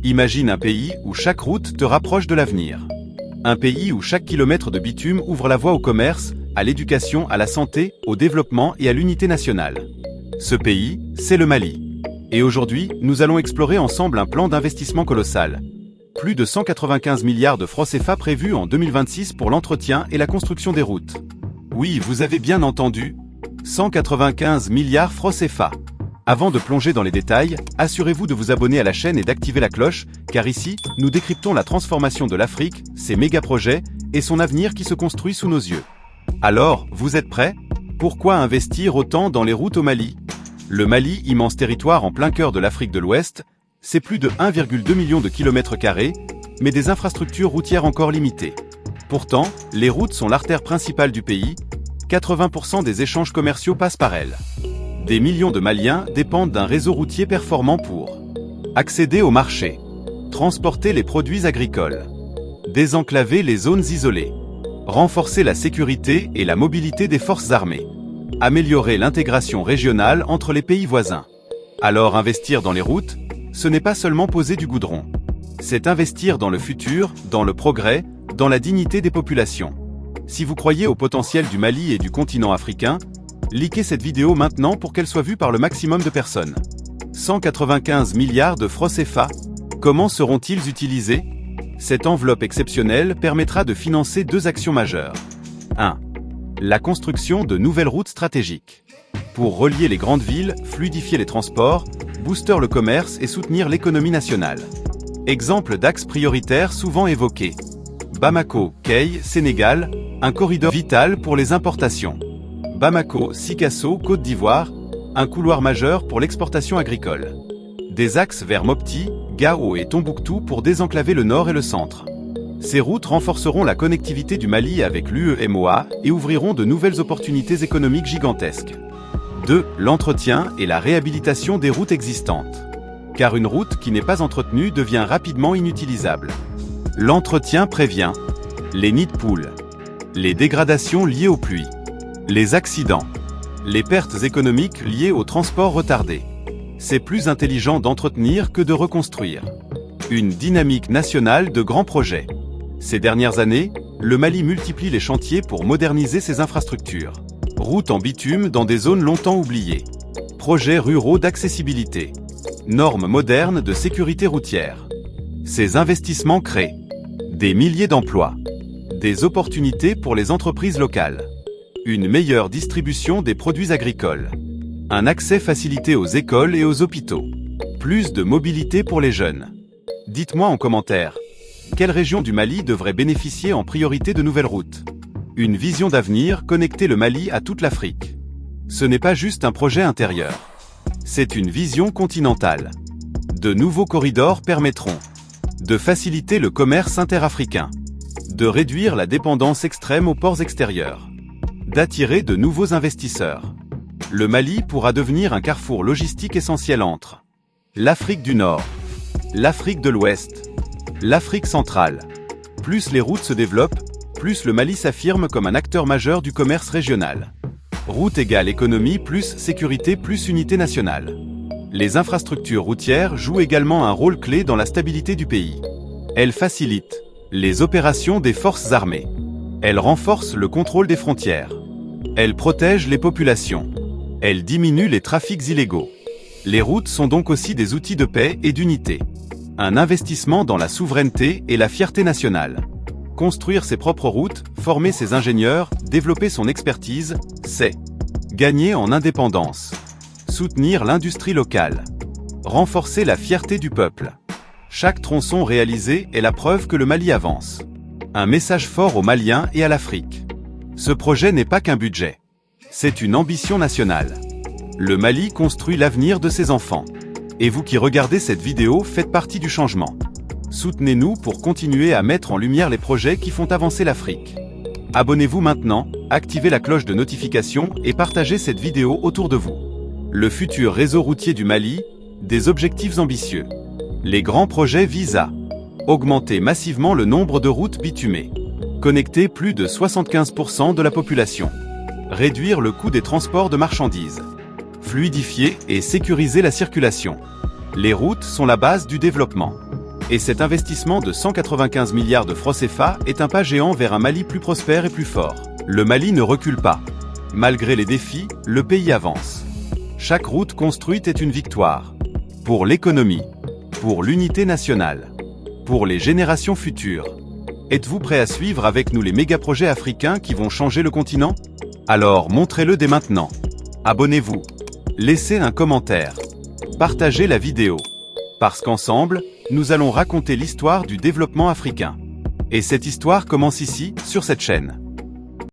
Imagine un pays où chaque route te rapproche de l'avenir. Un pays où chaque kilomètre de bitume ouvre la voie au commerce, à l'éducation, à la santé, au développement et à l'unité nationale. Ce pays, c'est le Mali. Et aujourd'hui, nous allons explorer ensemble un plan d'investissement colossal. Plus de 195 milliards de francs CFA prévus en 2026 pour l'entretien et la construction des routes. Oui, vous avez bien entendu, 195 milliards francs CFA. Avant de plonger dans les détails, assurez-vous de vous abonner à la chaîne et d'activer la cloche, car ici, nous décryptons la transformation de l'Afrique, ses méga-projets, et son avenir qui se construit sous nos yeux. Alors, vous êtes prêts? Pourquoi investir autant dans les routes au Mali? Le Mali, immense territoire en plein cœur de l'Afrique de l'Ouest, c'est plus de 1,2 million de kilomètres carrés, mais des infrastructures routières encore limitées. Pourtant, les routes sont l'artère principale du pays, 80% des échanges commerciaux passent par elles. Des millions de Maliens dépendent d'un réseau routier performant pour accéder au marché, transporter les produits agricoles, désenclaver les zones isolées, renforcer la sécurité et la mobilité des forces armées, améliorer l'intégration régionale entre les pays voisins. Alors investir dans les routes, ce n'est pas seulement poser du goudron. C'est investir dans le futur, dans le progrès, dans la dignité des populations. Si vous croyez au potentiel du Mali et du continent africain, likez cette vidéo maintenant pour qu'elle soit vue par le maximum de personnes. 195 milliards de francs CFA, comment seront-ils utilisés? Cette enveloppe exceptionnelle permettra de financer deux actions majeures. 1. La construction de nouvelles routes stratégiques. Pour relier les grandes villes, fluidifier les transports, booster le commerce et soutenir l'économie nationale. Exemple d'axes prioritaires souvent évoqués. Bamako, Key, Sénégal, un corridor vital pour les importations. Bamako, Sikasso, Côte d'Ivoire, un couloir majeur pour l'exportation agricole. Des axes vers Mopti, Gao et Tombouctou pour désenclaver le nord et le centre. Ces routes renforceront la connectivité du Mali avec l'UEMOA et ouvriront de nouvelles opportunités économiques gigantesques. 2. L'entretien et la réhabilitation des routes existantes. Car une route qui n'est pas entretenue devient rapidement inutilisable. L'entretien prévient les nids de poules, les dégradations liées aux pluies, les accidents, les pertes économiques liées au transport retardé. C'est plus intelligent d'entretenir que de reconstruire. Une dynamique nationale de grands projets. Ces dernières années, le Mali multiplie les chantiers pour moderniser ses infrastructures. Routes en bitume dans des zones longtemps oubliées. Projets ruraux d'accessibilité. Normes modernes de sécurité routière. Ces investissements créent des milliers d'emplois. Des opportunités pour les entreprises locales. Une meilleure distribution des produits agricoles. Un accès facilité aux écoles et aux hôpitaux. Plus de mobilité pour les jeunes. Dites-moi en commentaire, quelle région du Mali devrait bénéficier en priorité de nouvelles routes? Une vision d'avenir connecter le Mali à toute l'Afrique. Ce n'est pas juste un projet intérieur. C'est une vision continentale. De nouveaux corridors permettront de faciliter le commerce interafricain, de réduire la dépendance extrême aux ports extérieurs, d'attirer de nouveaux investisseurs. Le Mali pourra devenir un carrefour logistique essentiel entre l'Afrique du Nord, l'Afrique de l'Ouest, l'Afrique centrale. Plus les routes se développent, plus le Mali s'affirme comme un acteur majeur du commerce régional. Route égale économie plus sécurité plus unité nationale. Les infrastructures routières jouent également un rôle clé dans la stabilité du pays. Elles facilitent les opérations des forces armées. Elles renforcent le contrôle des frontières. Elles protègent les populations. Elles diminuent les trafics illégaux. Les routes sont donc aussi des outils de paix et d'unité. Un investissement dans la souveraineté et la fierté nationale. Construire ses propres routes, former ses ingénieurs, développer son expertise, c'est gagner en indépendance. Soutenir l'industrie locale. Renforcer la fierté du peuple. Chaque tronçon réalisé est la preuve que le Mali avance. Un message fort aux Maliens et à l'Afrique. Ce projet n'est pas qu'un budget. C'est une ambition nationale. Le Mali construit l'avenir de ses enfants. Et vous qui regardez cette vidéo faites partie du changement. Soutenez-nous pour continuer à mettre en lumière les projets qui font avancer l'Afrique. Abonnez-vous maintenant, activez la cloche de notification et partagez cette vidéo autour de vous. Le futur réseau routier du Mali, des objectifs ambitieux. Les grands projets visent à augmenter massivement le nombre de routes bitumées, connecter plus de 75% de la population, réduire le coût des transports de marchandises, fluidifier et sécuriser la circulation. Les routes sont la base du développement. Et cet investissement de 195 milliards de francs CFA est un pas géant vers un Mali plus prospère et plus fort. Le Mali ne recule pas. Malgré les défis, le pays avance. Chaque route construite est une victoire. Pour l'économie, pour l'unité nationale, pour les générations futures. Êtes-vous prêt à suivre avec nous les méga-projets africains qui vont changer le continent? Alors montrez-le dès maintenant. Abonnez-vous. Laissez un commentaire. Partagez la vidéo. Parce qu'ensemble, nous allons raconter l'histoire du développement africain. Et cette histoire commence ici, sur cette chaîne.